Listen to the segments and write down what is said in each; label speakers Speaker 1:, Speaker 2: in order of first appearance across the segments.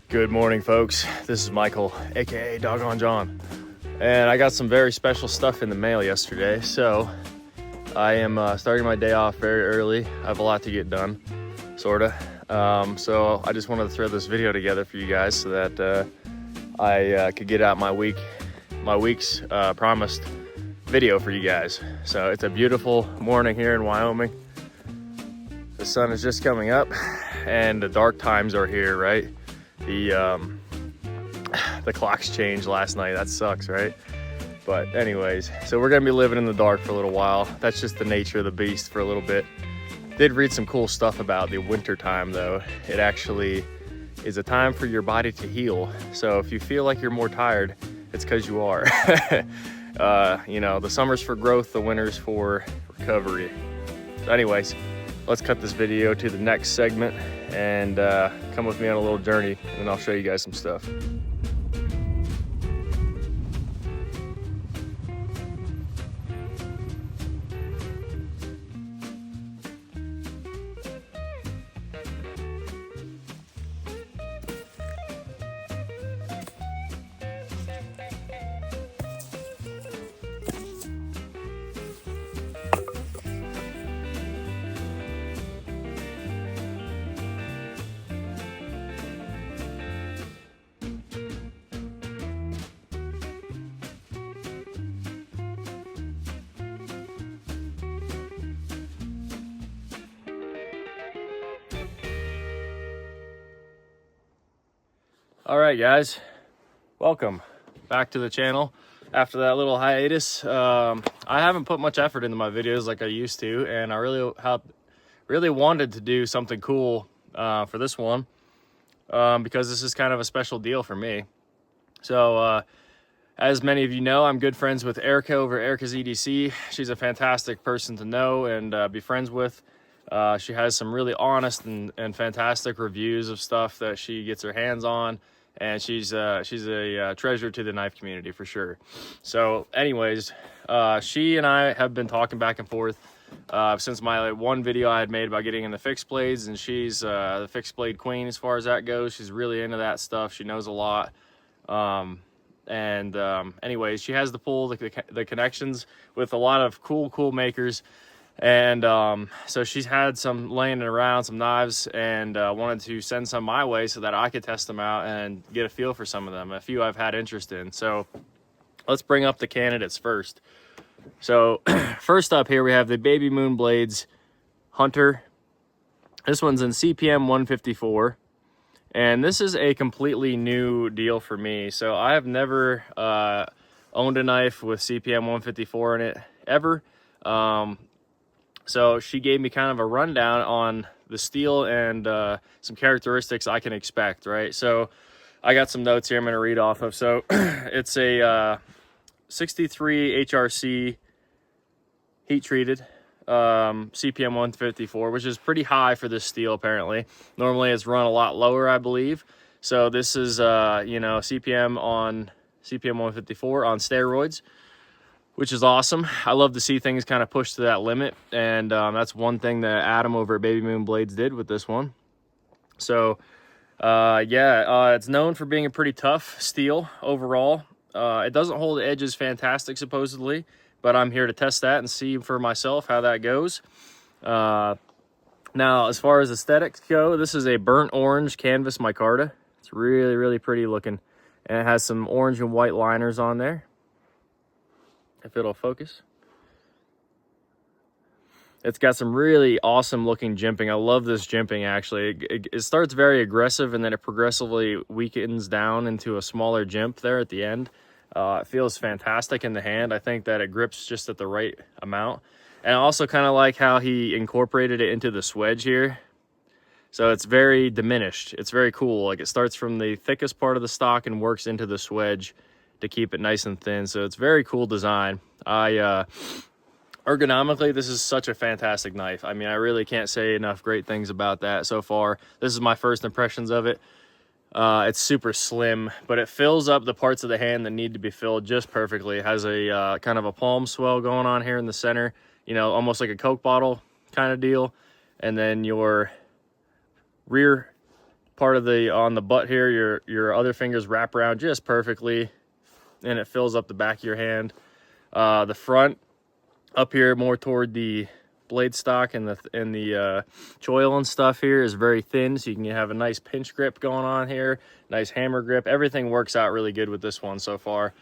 Speaker 1: Good morning, folks. This is Michael, aka Doggone John, and I got some very special stuff in the mail yesterday. So I am starting my day off very early. I have a lot to get done, sorta. So I just wanted to throw this video together for you guys so that I could get out my week's promised video for you guys. So it's a beautiful morning here in Wyoming. The sun is just coming up, and the dark times are here, right? The clocks changed last night. That sucks, right? But anyways, so we're gonna be living in the dark for a little while. That's just the nature of the beast for a little bit. Did read some cool stuff about the winter time though. It actually is a time for your body to heal. So if you feel like you're more tired, it's because you are. You know, the summer's for growth, the winter's for recovery. So anyways, let's cut this video to the next segment and come with me on a little journey, and I'll show you guys some stuff. All right, guys, welcome back to the channel. After that little hiatus, I haven't put much effort into my videos like I used to, and I really wanted to do something cool for this one because this is kind of a special deal for me. So as many of you know, I'm good friends with Erica over Erica's EDC. She's a fantastic person to know and be friends with. She has some really honest and fantastic reviews of stuff that she gets her hands on, and she's a treasure to the knife community for sure. So anyways, she and I have been talking back and forth since my one video I had made about getting into fixed blades, and she's the fixed blade queen as far as that goes. She's really into that stuff. She knows a lot. Anyways, she has the pull, the connections with a lot of cool makers. And so she's had some laying around, some knives, and wanted to send some my way so that I could test them out and get a feel for some of them. A few I've had interest in. So let's bring up the candidates first. So first up here we have the Baby Moon Blades Hunter. This one's in CPM 154. And this is a completely new deal for me. So I have never owned a knife with CPM 154 in it ever. So she gave me kind of a rundown on the steel and some characteristics I can expect, right? So I got some notes here I'm going to read off of. So it's a 63 HRC heat treated CPM 154, which is pretty high for this steel apparently. Normally it's run a lot lower, I believe. So this is, you know, CPM 154 on steroids, which is awesome. I love to see things kind of pushed to that limit, and that's one thing that Adam over at Baby Moon Blades did with this one. So it's known for being a pretty tough steel overall. It doesn't hold the edges fantastic supposedly, but I'm here to test that and see for myself how that goes. Now, as far as aesthetics go, this is a burnt orange canvas micarta. It's really pretty looking, and it has some orange and white liners on there. If it'll focus. It's got some really awesome looking jimping. I love this jimping actually. It starts very aggressive and then it progressively weakens down into a smaller jimp there at the end. It feels fantastic in the hand. I think that it grips just at the right amount. And I also kind of like how he incorporated it into the swedge here. So it's very diminished. It's very cool. Like it starts from the thickest part of the stock and works into the swedge to keep it nice and thin. So it's very cool design. Ergonomically, this is such a fantastic knife. I mean, I really can't say enough great things about that so far. This is my first impressions of it. It's super slim, but it fills up the parts of the hand that need to be filled just perfectly. It has a kind of a palm swell going on here in the center, you know, almost like a Coke bottle kind of deal. And then your rear part of the, on the butt here, your other fingers wrap around just perfectly, and it fills up the back of your hand. The front up here more toward the blade stock and the choil and stuff here is very thin, so you can have a nice pinch grip going on here, nice hammer grip. Everything works out really good with this one so far.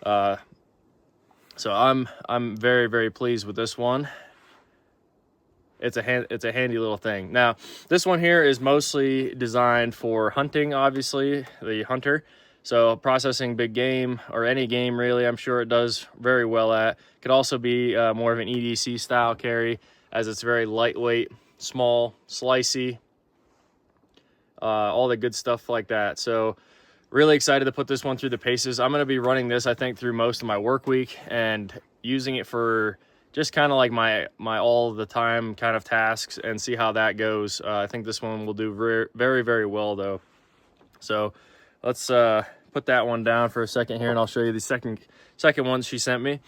Speaker 1: So I'm very, very pleased with this one. It's a handy little thing. Now, this one here is mostly designed for hunting, obviously, the hunter. So processing big game, or any game really, I'm sure it does very well at. Could also be more of an EDC style carry, as it's very lightweight, small, slicey, all the good stuff like that. So really excited to put this one through the paces. I'm going to be running this, I think, through most of my work week and using it for just kind of like my all the time kind of tasks, and see how that goes. I think this one will do very, very well though. So let's put that one down for a second here, and I'll show you the second one she sent me.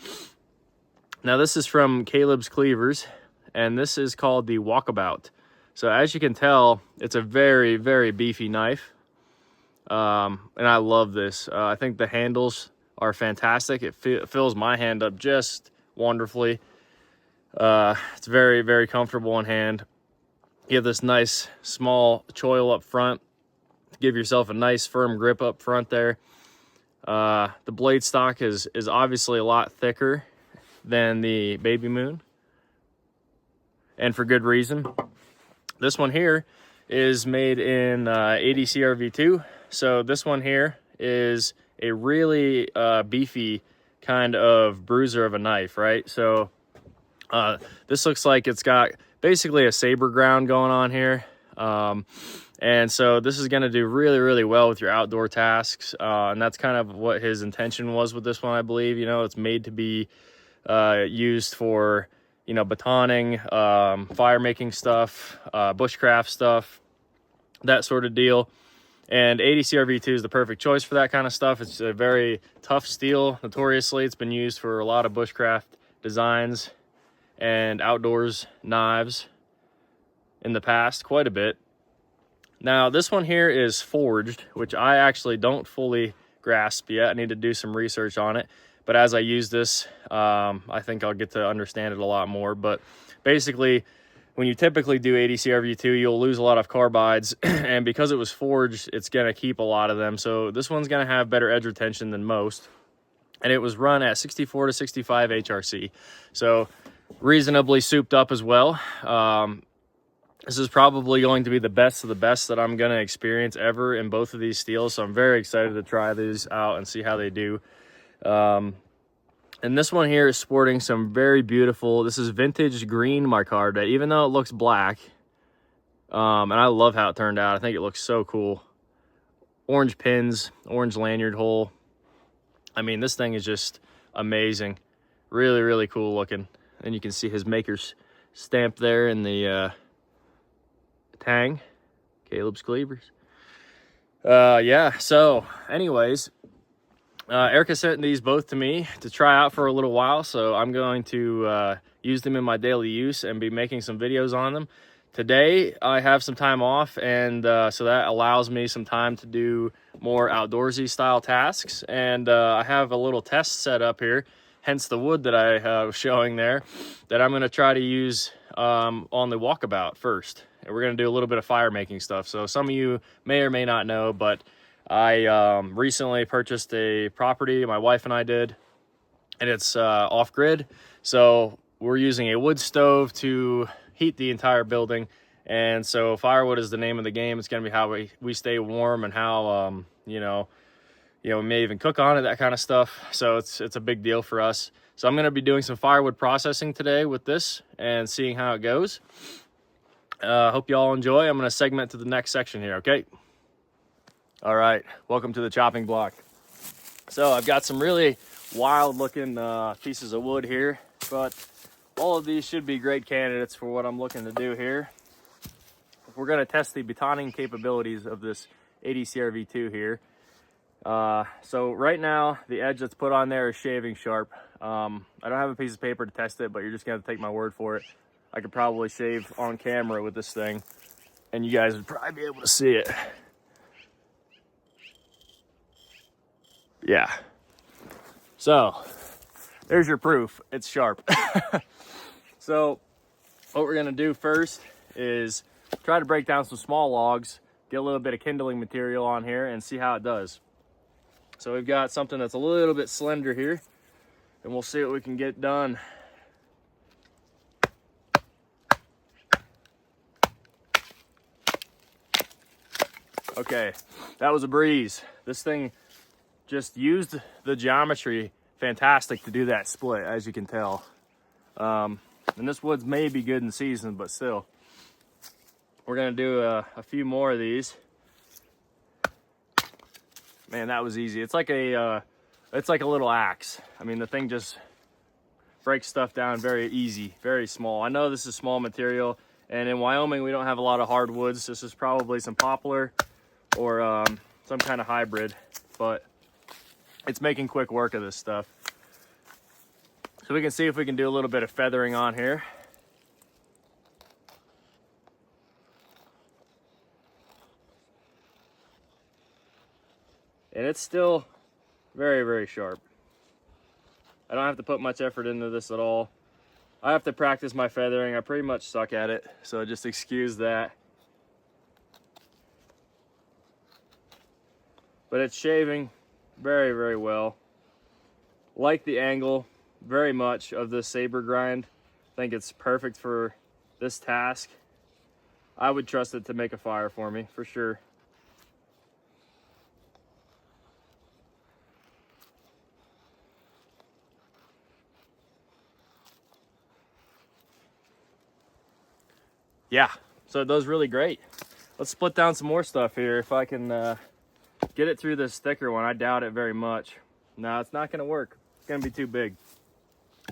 Speaker 1: Now this is from Caleb's Cleavers, and this is called the Walkabout. So as you can tell, it's a very, very beefy knife, and I love this. I think the handles are fantastic. It fills my hand up just wonderfully. It's very, very comfortable in hand. You have this nice small choil up front to give yourself a nice firm grip up front there. The blade stock is obviously a lot thicker than the Baby Moon, and for good reason. This one here is made in 80 CRV2, so this one here is a really beefy kind of bruiser of a knife, right? So this looks like it's got basically a saber ground going on here, and so this is going to do really, really well with your outdoor tasks, and that's kind of what his intention was with this one, I believe. You know, it's made to be used for, you know, batoning, fire making stuff, bushcraft stuff, that sort of deal. And 80 CRV2 is the perfect choice for that kind of stuff. It's a very tough steel. Notoriously, it's been used for a lot of bushcraft designs and outdoors knives in the past, quite a bit. Now this one here is forged, which I actually don't fully grasp yet. I need to do some research on it, but as I use this, I think I'll get to understand it a lot more. But basically, when you typically do 80 CRV2, you'll lose a lot of carbides, and because it was forged, it's going to keep a lot of them. So this one's going to have better edge retention than most, and it was run at 64 to 65 HRC. So reasonably souped up as well. This is probably going to be the best of the best that I'm going to experience ever in both of these steels. So I'm very excited to try these out and see how they do. And this one here is sporting some very beautiful, this is vintage green micarta, even though it looks black. And I love how it turned out. I think it looks so cool. Orange pins, orange lanyard hole. I mean, this thing is just amazing. Really, really cool looking. And you can see his maker's stamp there in the tang, Caleb's Cleavers. Yeah, so anyways, Erica sent these both to me to try out for a little while, so I'm going to use them in my daily use and be making some videos on them. Today I have some time off, and so that allows me some time to do more outdoorsy style tasks, and I have a little test set up here, hence the wood that I was showing there, that I'm going to try to use on the Walkabout first. And we're going to do a little bit of fire making stuff. So some of you may or may not know, but I recently purchased a property, my wife and I did, and it's off-grid. So we're using a wood stove to heat the entire building. And so firewood is the name of the game. It's going to be how we stay warm, and how, you know, we may even cook on it, that kind of stuff. So it's a big deal for us. So I'm going to be doing some firewood processing today with this and seeing how it goes. Hope you all enjoy. I'm going to segment to the next section here, okay? All right, welcome to the chopping block. So I've got some really wild looking pieces of wood here, but all of these should be great candidates for what I'm looking to do here. We're going to test the batoning capabilities of this 80 CRV2 here. So right now, the edge that's put on there is shaving sharp. I don't have a piece of paper to test it, but you're just going to take my word for it. I could probably shave on camera with this thing, and you guys would probably be able to see it. Yeah. So there's your proof. It's sharp. So what we're gonna do first is try to break down some small logs, get a little bit of kindling material on here and see how it does. So we've got something that's a little bit slender here, and we'll see what we can get done. Okay, that was a breeze. This thing just used the geometry fantastic to do that split, as you can tell. And this wood's may be good in season, but still. We're gonna do a few more of these. Man, that was easy. It's like a little axe. I mean, the thing just breaks stuff down very easy, very small. I know this is small material, and in Wyoming we don't have a lot of hardwoods. This is probably some poplar or some kind of hybrid, but it's making quick work of this stuff. So we can see if we can do a little bit of feathering on here. And it's still very, very sharp. I don't have to put much effort into this at all. I have to practice my feathering. I pretty much suck at it, so just excuse that. But it's shaving very, very well. Like the angle very much of this saber grind. I think it's perfect for this task. I would trust it to make a fire for me, for sure. Yeah, so it does really great. Let's split down some more stuff here. If I can get it through this thicker one, I doubt it very much. No, it's not gonna work. It's gonna be too big.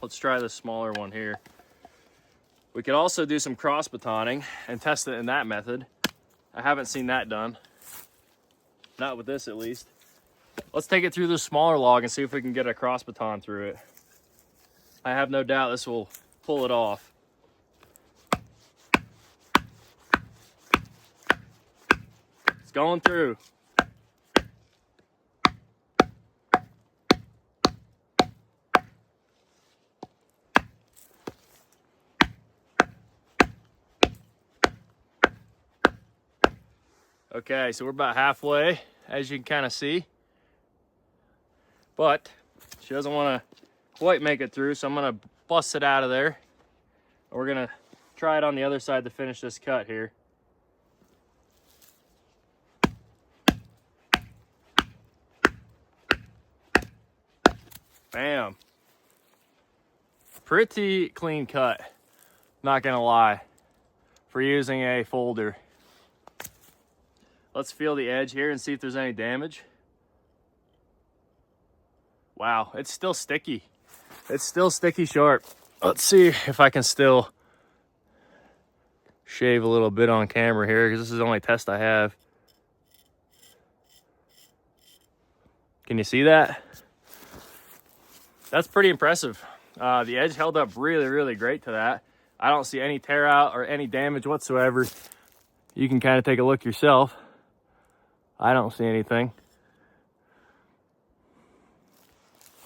Speaker 1: Let's try this smaller one here. We could also do some cross batoning and test it in that method. I haven't seen that done. Not with this, at least. Let's take it through this smaller log and see if we can get a cross baton through it. I have no doubt this will pull it off. It's going through. Okay, so we're about halfway, as you can kind of see. But she doesn't want to quite make it through, so I'm going to bust it out of there. We're going to try it on the other side to finish this cut here. Bam. Pretty clean cut, not gonna lie, for using a folder. Let's feel the edge here and see if there's any damage. Wow, it's still sticky. It's still sticky sharp. Let's see if I can still shave a little bit on camera here, because this is the only test I have. Can you see that? That's pretty impressive. The edge held up really, really great to that. I don't see any tear out or any damage whatsoever. You can kind of take a look yourself. I don't see anything.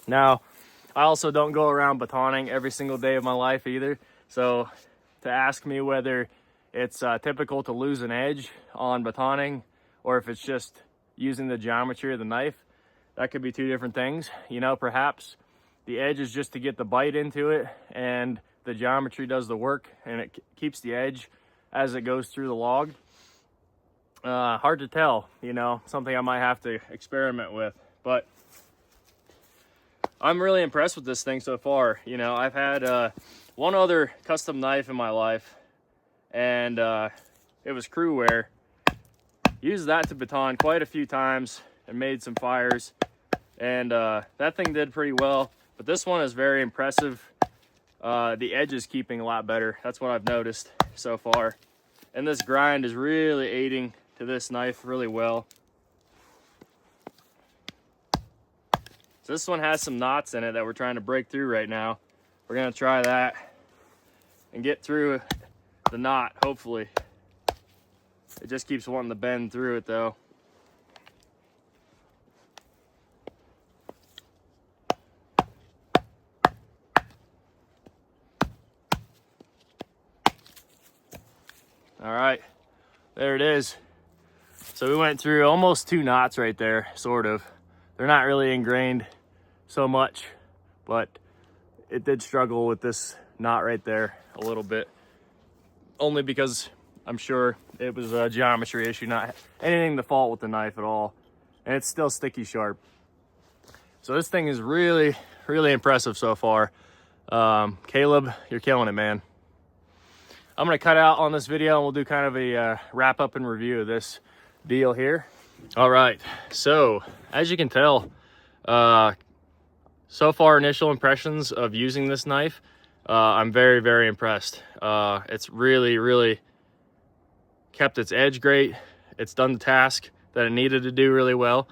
Speaker 1: Now, I also don't go around batoning every single day of my life either. So to ask me whether it's typical to lose an edge on batoning or if it's just using the geometry of the knife, that could be two different things. You know, perhaps the edge is just to get the bite into it and the geometry does the work and it keeps the edge as it goes through the log. Hard to tell, you know, something I might have to experiment with, but I'm really impressed with this thing so far. You know, I've had one other custom knife in my life, and it was crew wear. Used that to baton quite a few times and made some fires, and that thing did pretty well, but this one is very impressive. The edge is keeping a lot better. That's what I've noticed so far, and this grind is really aiding to this knife really well. So this one has some knots in it that we're trying to break through right now. We're gonna try that and get through the knot, hopefully. It just keeps wanting to bend through it though. All right, there it is. So we went through almost 2 knots right there, sort of. They're not really ingrained so much, but it did struggle with this knot right there a little bit. Only because I'm sure it was a geometry issue, not anything to fault with the knife at all. And it's still sticky sharp. So this thing is really, really impressive so far. Caleb, you're killing it, man. I'm gonna cut out on this video and we'll do kind of a wrap up and review of this deal here. All right, so as you can tell, so far initial impressions of using this knife, I'm very, very impressed. It's really, really kept its edge great. It's done the task that it needed to do really well.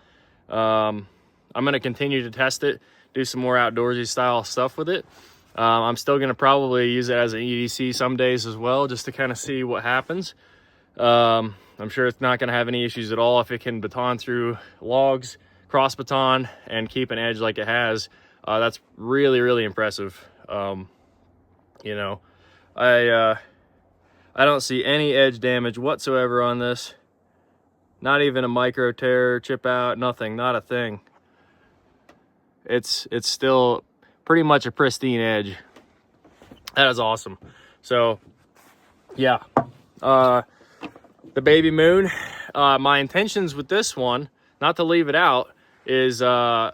Speaker 1: I'm gonna continue to test it, do some more outdoorsy style stuff with it. I'm still gonna probably use it as an EDC some days as well, just to kind of see what happens. I'm sure it's not gonna have any issues at all if it can baton through logs, cross baton, and keep an edge like it has. That's really, really impressive. You know, I don't see any edge damage whatsoever on this. Not even a micro tear, chip out, nothing, not a thing. It's still pretty much a pristine edge. That is awesome. So yeah, the Baby Moon, my intentions with this one, not to leave it out, is to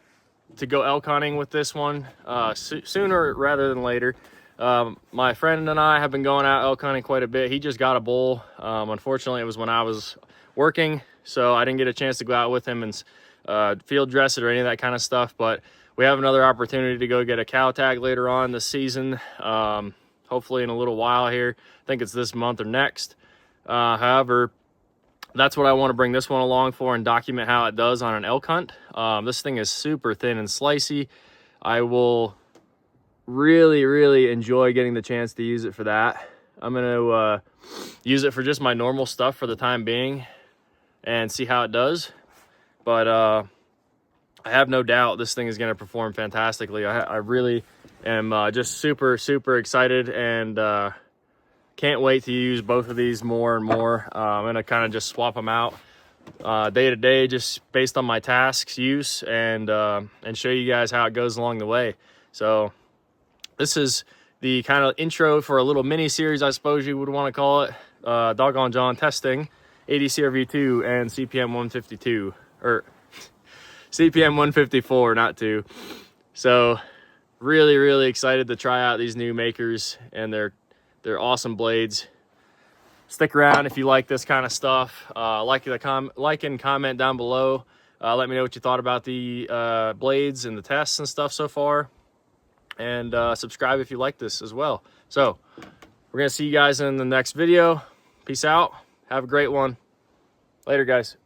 Speaker 1: go elk hunting with this one sooner rather than later. My friend and I have been going out elk hunting quite a bit. He just got a bull. Unfortunately, it was when I was working, so I didn't get a chance to go out with him and field dress it or any of that kind of stuff. But we have another opportunity to go get a cow tag later on this season, hopefully in a little while here. I think it's this month or next. However, that's what I want to bring this one along for and document how it does on an elk hunt. This thing is super thin and slicey. I will really, really enjoy getting the chance to use it for that. I'm going to use it for just my normal stuff for the time being and see how it does. But I have no doubt this thing is going to perform fantastically. I really am just super, super excited and can't wait to use both of these more and more. I'm going to kind of just swap them out day to day, just based on my tasks use, and show you guys how it goes along the way. So this is the kind of intro for a little mini series, I suppose you would want to call it. Doggone John testing ADCRV2 and CPM 152, or CPM 154, not 2. So really, really excited to try out these new makers and their awesome blades. Stick around if you like this kind of stuff. Like and comment down below. Let me know what you thought about the blades and the tests and stuff so far. And subscribe if you like this as well. So we're gonna see you guys in the next video. Peace out. Have a great one. Later, guys.